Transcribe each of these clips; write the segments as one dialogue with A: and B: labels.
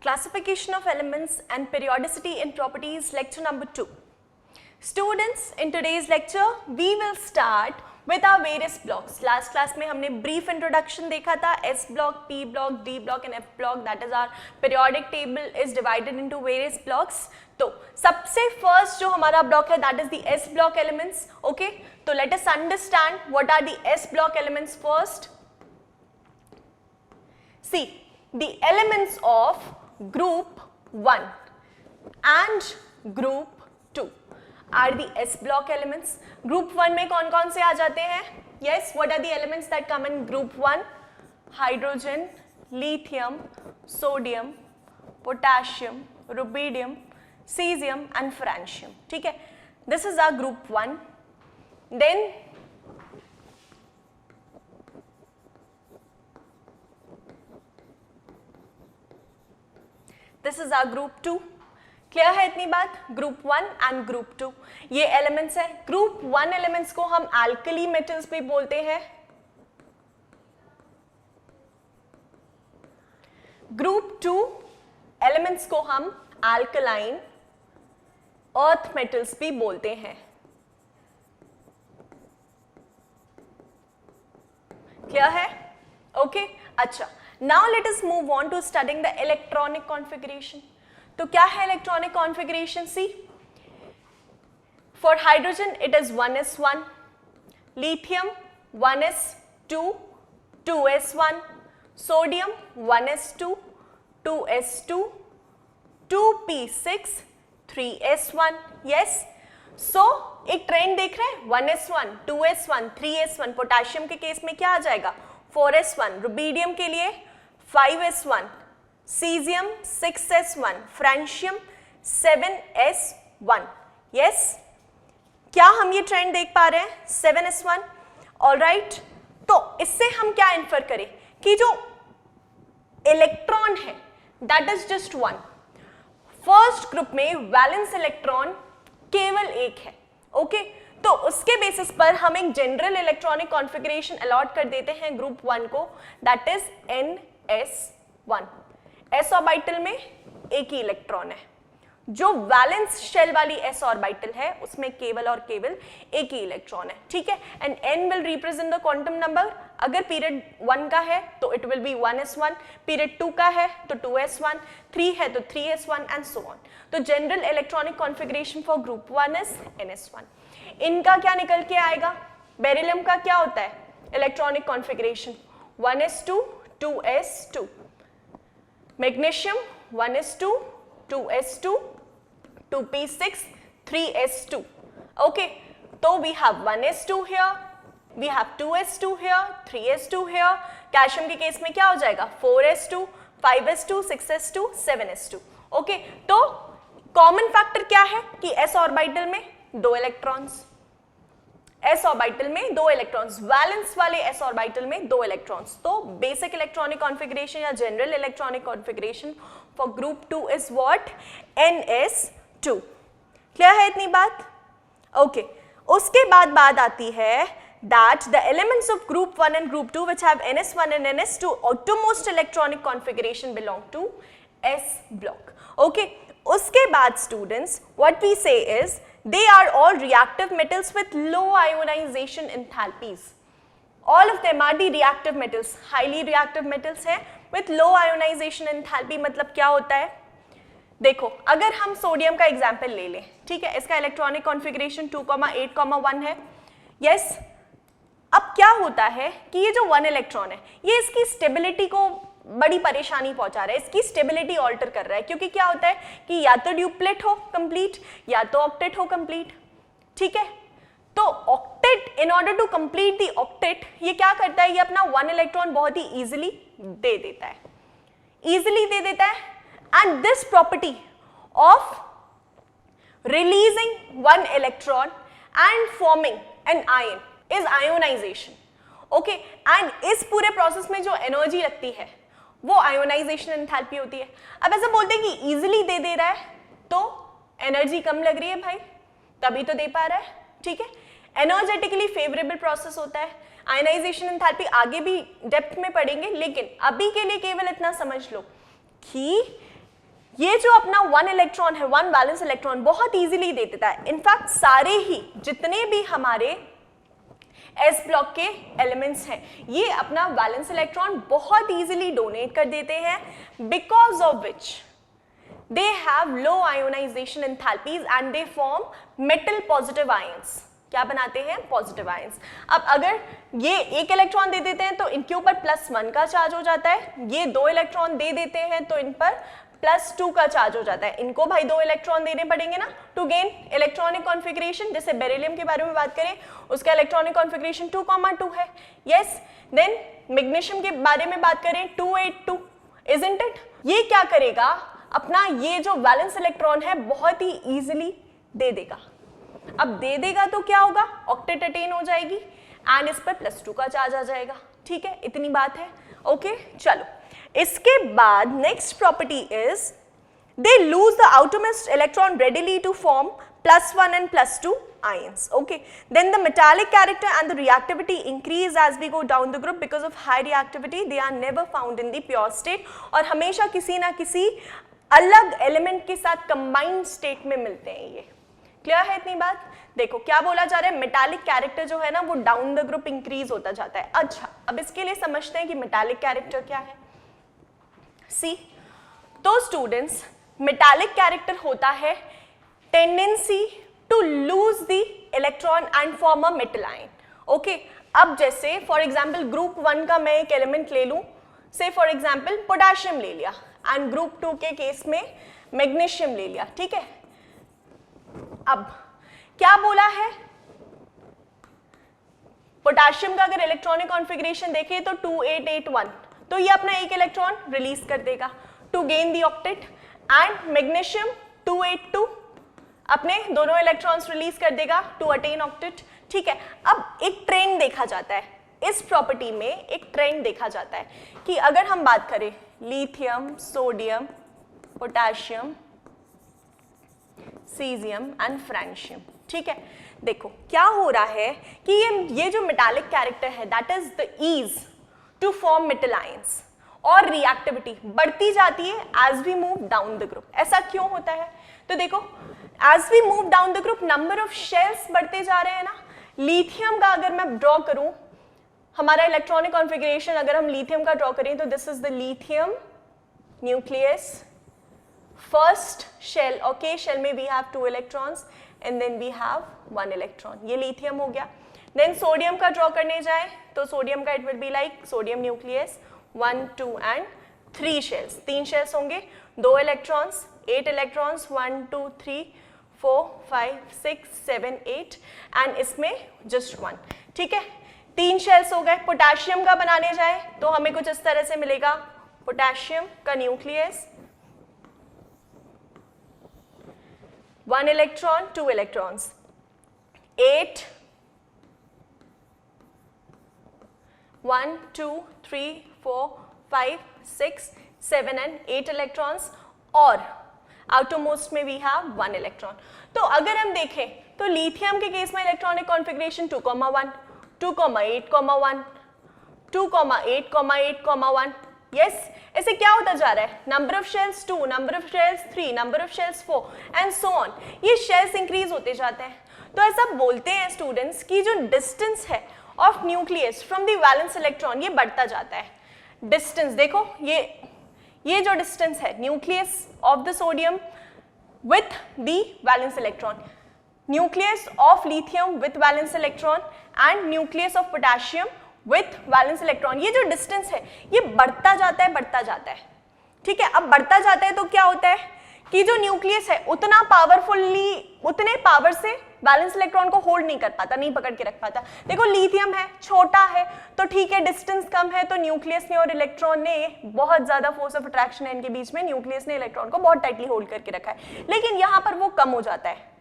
A: Classification of elements and periodicity in properties, lecture number 2. Students, in today's lecture, we will start with our various blocks. Last class में हमने brief introduction देखा था, S block, P block, D block and F block, that is our periodic table is divided into various blocks. तो सबसे first जो हमारा block है, that is the S block elements, okay? तो let us understand what are the S block elements first. See, the elements of group 1 and group 2 are the S block elements. Group 1 में कौन कौन से आ जाते हैं? Yes, what are the elements that come in group 1? Hydrogen, lithium, sodium, potassium, rubidium, cesium and francium. ठीक है? This is our group 1. Then this is our group 2. Clear है इतनी बात? ग्रुप 1 एंड ग्रुप 2 ये एलिमेंट्स है. Group 1 elements को हम alkali metals भी बोलते हैं. ग्रुप 2 एलिमेंट्स को हम एल्कलाइन अर्थ मेटल्स भी बोलते हैं. क्लियर है? ओके, अच्छा. Now let us move on to studying the electronic configuration. तो क्या है electronic configuration? See, for hydrogen it is 1s1, lithium 1s2, 2s1, sodium 1s2, 2s2, 2p6, 3s1. Yes, so एक trend देख रहे हैं, 1s1, 2s1, 3s1. Potassium के case में क्या आ जाएगा? 4s1. रुबीडियम के लिए 5s1, caesium 6s1, francium 7s1. Yes, क्या हम ये ट्रेंड देख पा रहे हैं? 7s1. ऑलराइट, तो इससे हम क्या इन्फर करें कि जो इलेक्ट्रॉन है that is just one. First group में वैलेंस इलेक्ट्रॉन केवल एक है. ओके, तो उसके बेसिस पर हम एक जनरल इलेक्ट्रॉनिक कॉन्फ़िगरेशन अलॉट कर देते हैं ग्रुप 1 को, that is NS1. s orbital में एक ही इलेक्ट्रॉन है. जो वैलेंस शेल वाली s ऑर्बिटल है उसमें केवल और केवल एक ही इलेक्ट्रॉन है. ठीक है, and n will represent the quantum number. अगर पीरियड 1 का है तो it will be 1s1, period 2 का है तो 2s1, 3 है तो 3s1 एंड सो ऑन. तो general electronic configuration for group 1 is NS1. इनका क्या निकल के आएगा? बेरिलियम का क्या होता है electronic configuration? 1s2, 2s2. Magnesium 1s2, 2s2, 2p6, 3s2. Okay, so we have 1s2 here, we have 2s2 here, 3s2 here. Calcium के केस में क्या हो जाएगा? 4s2, 5s2, 6s2, 7s2. Okay, तो कॉमन फैक्टर क्या है कि s ऑर्बिटल में 2 इलेक्ट्रॉन्स, s ऑर्बिटल में 2 इलेक्ट्रॉन्स, वैलेंस वाले s ऑर्बिटल में 2 इलेक्ट्रॉन्स. तो बेसिक इलेक्ट्रॉनिक कॉन्फ़िगरेशन या general electronic configuration for group 2 is what? NS2. Clear है इतनी बात? ओके, उसके बाद बात आती है that the elements of group 1 and group 2 which have NS1 and NS2 outermost electronic configuration belong to S block. Okay, उसके बाद students what we say is they are all reactive metals with low ionization enthalpies. All of them are the reactive metals, highly reactive metals है with low ionization enthalpy. मतलब क्या होता है? देखो, अगर हम सोडियम का एग्जाम्पल ले लें, ठीक है, इसका इलेक्ट्रॉनिक कॉन्फ़िगरेशन 2,8,1 है. यस, अब क्या होता है कि ये जो 1 इलेक्ट्रॉन है ये इसकी स्टेबिलिटी को बड़ी परेशानी पहुंचा रहा है, इसकी स्टेबिलिटी ऑल्टर कर रहा है. क्योंकि क्या होता है कि या तो ड्यूप्लेट हो कंप्लीट या तो ऑक्टेट हो कंप्लीट. ठीक है, तो octet, in order to complete the octet, ये क्या करता है? ये अपना 1 इलेक्ट्रॉन बहुत ही इजीली दे देता है, इजीली दे देता है. And this property of releasing 1 electron and forming an ion is ionization. Okay, and इस पूरे प्रोसेस में जो एनर्जी लगती है वो आयोनाइजेशन एंथैल्पी होती है. अब ऐसा बोलते हैं कि इजीली दे रहा है तो एनर्जी कम लग रही है भाई, तभी तो दे पा रहा है. ठीक है, एनर्जेटिकली फेवरेबल प्रोसेस होता है. आयनाइजेशन एंथैल्पी आगे भी डेप्थ में पढ़ेंगे, लेकिन अभी के लिए केवल इतना समझ लो कि ये जो अपना 1 इलेक्ट्रॉन है, 1 वैलेंस इलेक्ट्रॉन बहुत इजीली दे देता है। इनफैक्ट सारे ही जितने भी हमारे एस ब्लॉक के एलिमेंट्स हैं ये अपना वैलेंस इलेक्ट्रॉन बहुत इजीली डोनेट कर देते हैं, because of which they have low ionization enthalpies and they form metal positive ions. क्या बनाते हैं? Positive ions. अब अगर ये 1 इलेक्ट्रॉन दे देते हैं तो इनके ऊपर +1 का चार्ज हो जाता है, ये 2 इलेक्ट्रॉन दे देते हैं तो इन पर +2 का चार्ज हो जाता है। इनको भाई 2 इलेक्ट्रॉन देने पड़ेंगे ना टू गेन इलेक्ट्रॉनिक कॉन्फ़िगरेशन। जैसे बेरिलियम के बारे में बात करें, उसका इलेक्ट्रॉनिक कॉन्फ़िगरेशन 2,2 है। यस, देन मैग्नीशियम के बारे में बात करें 282, इजंट इट? ये क्या करेगा? अपना ये जो वैलेंस इलेक्ट्रॉन है बहुत ही इजीली दे देगा। अब दे देगा तो क्या होगा? ऑक्टेट अटेन हो जाएगी एंड इस पर +2 का चार्ज आ जाएगा। ठीक है, इतनी बात है। ओके, चलो इसके बाद next property is they lose the outermost electron readily to form +1 and +2 ions. Okay, then the metallic character and the reactivity increase as we go down the group because of high reactivity. They are never found in the pure state और हमेशा किसी ना किसी अलग element के साथ combined state में मिलते हैं। ये क्लियर है इतनी बात? देखो क्या बोला जा रहा है, मेटालिक कैरेक्टर जो है ना वो डाउन द ग्रुप इंक्रीज होता जाता है। अच्छा, अब इसके लिए समझते हैं कि मेटालिक कैरेक्टर क्या है। सी, तो स्टूडेंट्स मेटालिक कैरेक्टर होता है tendency to lose the electron and form a metal ion. Okay, अब जैसे फॉर एग्जांपल ग्रुप 1 का मैं एक एलिमेंट ले लूं, से फॉर एग्जांपल पोटेशियम ले लिया, एंड ग्रुप 2 के केस में मैग्नीशियम ले लिया। ठीक है, अब क्या बोला है, पोटेशियम का अगर इलेक्ट्रॉनिक कॉन्फ़िगरेशन देखें तो 2881, तो ये अपना एक इलेक्ट्रॉन रिलीज कर देगा to gain the octet, and magnesium 282 अपने दोनों इलेक्ट्रॉन्स रिलीज कर देगा टू अटेन ऑक्टेट। ठीक है, अब एक ट्रेंड देखा जाता है इस प्रॉपर्टी में, एक ट्रेंड देखा जाता है कि अगर हम बात करें lithium, sodium, potassium, caesium and francium. ठीक है, देखो क्या हो रहा है कि ये जो मेटालिक कैरेक्टर है that is the ease to form metal ions, और रिएक्टिविटी बढ़ती जाती है as we move down the group. ऐसा क्यों होता है? तो देखो as we move down the group number of shells बढ़ते जा रहे हैं ना। लिथियम का अगर मैं ड्रॉ करूं, हमारा इलेक्ट्रॉनिक कॉन्फ़िगरेशन अगर हम लिथियम का ड्रॉ करें तो this is the lithium nucleus, first shell, okay, shell में we have 2 electrons and then we have 1 electron, ये लिथियम हो गया। देन सोडियम का ड्रॉ करने जाए तो सोडियम का it will be like sodium nucleus 1, 2 and 3 shells, 3 shells होंगे, 2 इलेक्ट्रॉन्स, 8 इलेक्ट्रॉन्स, 1, 2, 3, 4, 5, 6, 7, 8 एंड इसमें जस्ट 1। ठीक है, 3 शेल्स हो गए। पोटेशियम का बनाने जाए तो हमें कुछ इस तरह से मिलेगा, पोटेशियम का nucleus, 1 electron, 2 electrons, 8, 1, 2, 3, 4, 5, 6, 7 and 8 electrons, और आउटरमोस्ट में वी हैव 1 इलेक्ट्रॉन। तो अगर हम देखें तो लिथियम के केस में इलेक्ट्रॉनिक कॉन्फ़िगरेशन 2,1, 2,8,1, 2,8,8,1। यस, ऐसे क्या होता जा रहा है, number of shells 2, number of shells 3, number of shells 4 and so on, ये शेल्स इंक्रीज होते जाते हैं। तो ऐसा बोलते हैं स्टूडेंट्स कि जो डिस्टेंस है of nucleus from the valence electron ये बढ़ता जाता है। डिस्टेंस देखो, ये जो डिस्टेंस है nucleus of the sodium with the valence electron, nucleus of lithium with valence electron and nucleus of potassium with valence electron, ये जो डिस्टेंस है ये बढ़ता जाता है, बढ़ता जाता है। ठीक है, अब बढ़ता जाता है तो क्या होता है कि जो न्यूक्लियस है उतना पावरफुली, उतने पावर से वैलेंस इलेक्ट्रॉन को होल्ड नहीं कर पाता, नहीं पकड़ के रख पाता। देखो लिथियम है, छोटा है तो ठीक है, डिस्टेंस कम है तो न्यूक्लियस ने और इलेक्ट्रॉन ने बहुत ज्यादा फोर्स ऑफ अट्रैक्शन है इनके बीच में, न्यूक्लियस ने इलेक्ट्रॉन को बहुत टाइटली होल्ड करके रखा है, लेकिन यहाँ पर वो कम हो जाता है।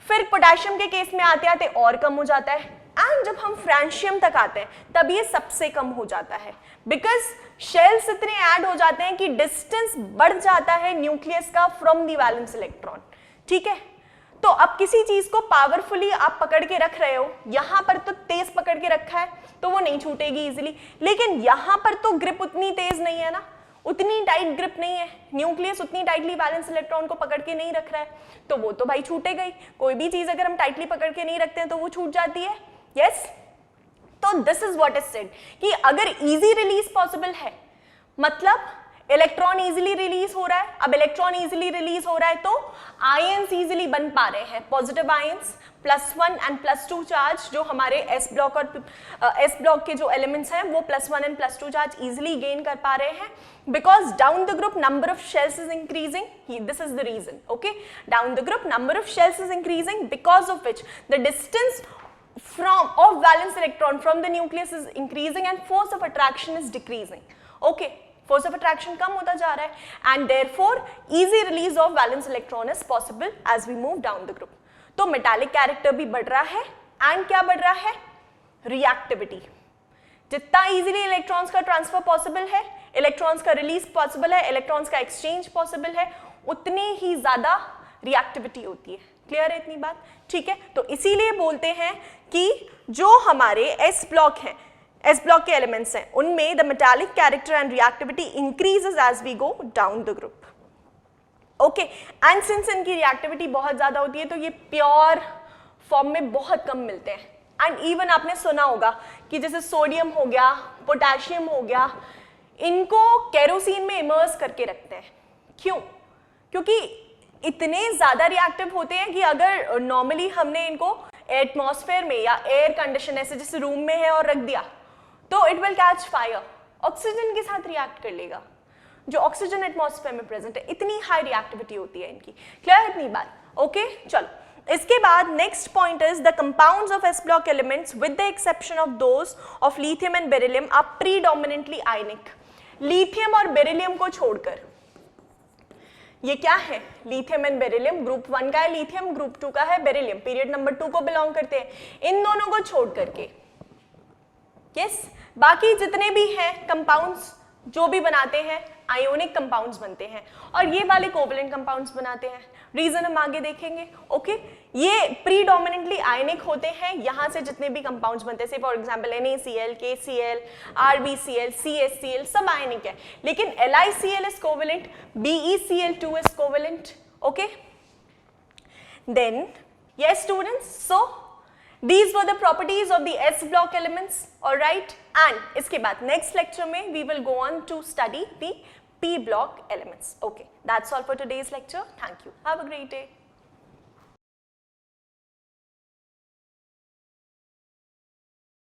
A: फिर पोटेशियम के केस में आते आते और कम हो जाता है, एंड जब हम फ्रांशियम तक आते हैं तब ये सबसे कम हो जाता है, बिकॉज शेल्स इतने ऐड हो जाते हैं कि डिस्टेंस बढ़ जाता है न्यूक्लियस का फ्रॉम द वैलेंस इलेक्ट्रॉन। ठीक है, तो अब किसी चीज को पावरफुली आप पकड़ के रख रहे हो, यहां पर तो तेज पकड़ के रखा है तो वो नहीं छूटेगी इजीली, लेकिन यहां पर तो ग्रिप उतनी तेज नहीं है ना, उतनी टाइट ग्रिप नहीं है, न्यूक्लियस उतनी टाइटली वैलेंस इलेक्ट्रॉन को पकड़ के नहीं रख रहा है, तो वो तो भाई छूटे गई। कोई भी चीज अगर हम टाइटली पकड़ के नहीं रखते हैं तो वो छूट जाती है। यस, तो this is what is said कि अगर इजी रिलीज पॉसिबल है, मतलब इलेक्ट्रॉन इजीली रिलीज हो रहा है। अब इलेक्ट्रॉन इजीली रिलीज हो रहा है तो आयंस इजीली बन पा रहे हैं, पॉजिटिव आयंस +1 एंड +2 चार्ज, जो हमारे एस ब्लॉक और एस ब्लॉक के जो एलिमेंट्स हैं वो +1 एंड +2 चार्ज इजीली गेन कर पा रहे हैं, because down the group number of shells is increasing. This is the reason, okay, down the group number of shells is increasing, because of which the distance of valence electron from the nucleus is increasing and force of attraction is decreasing. Okay, force of attraction कम होता जा रहा है and therefore easy release of valence electron is possible as we move down the group. तो metallic character भी बढ़ रहा है and क्या बढ़ रहा है? Reactivity. जितना easily electrons का transfer possible है, electrons का release possible है, electrons का exchange possible है, उतनी ही ज़्यादा reactivity होती है। क्लियर है इतनी बात? ठीक है, तो इसीलिए बोलते हैं कि जो हमारे एस ब्लॉक हैं, एस ब्लॉक के एलिमेंट्स हैं, उनमें the metallic character and reactivity increases as we go down the group. Okay, and since इनकी रिएक्टिविटी बहुत ज्यादा होती है तो ये प्योर फॉर्म में बहुत कम मिलते हैं। एंड इवन आपने सुना होगा कि जैसे सोडियम हो गया, पोटेशियम हो गया, इनको केरोसिन में इमर्स करके रखते हैं। क्यों? क्योंकि इतने ज्यादा रिएक्टिव होते हैं कि अगर नॉर्मली हमने इनको एटमॉस्फेयर में या एयर कंडीशन ऐसे जैसे रूम में है और रख दिया तो it will catch fire, oxygen के साथ रिएक्ट कर लेगा, जो ऑक्सीजन एटमॉस्फेयर में प्रेजेंट है। इतनी हाई रिएक्टिविटी होती है इनकी। क्लियर है इतनी बात? ओके, चलो इसके बाद next point is the compounds of S block elements with the exception of those of lithium and beryllium are predominantly ionic. Lithium और बेरिलियम को छोड़कर ये क्या है? लिथियम एंड बेरिलियम, ग्रुप 1 का है लिथियम, ग्रुप 2 का है बेरिलियम, पीरियड नंबर 2 को बिलोंग करते हैं। इन दोनों को छोड़ करके यस, बाकी जितने भी हैं कंपाउंड्स जो भी बनाते हैं आयोनिक कंपाउंड्स बनते हैं और ये वाले कोवलेंट कंपाउंड्स बनाते हैं। रीजन हम आगे देखेंगे। ओके, ये प्रीडोमिनेंटली आयनिक होते हैं। यहां से जितने भी कंपाउंड्स बनते हैं, for example NaCl, KCl, RbCl, CHCl, सब आयनिक है, लेकिन LiCl is covalent, BeCl2 is covalent. Okay, then yes students, so these were the properties of the S block elements, all right, and इसके बाद next lecture में we will go on to study the P block elements. Okay, that's all for today's lecture. Thank you. Have a great day.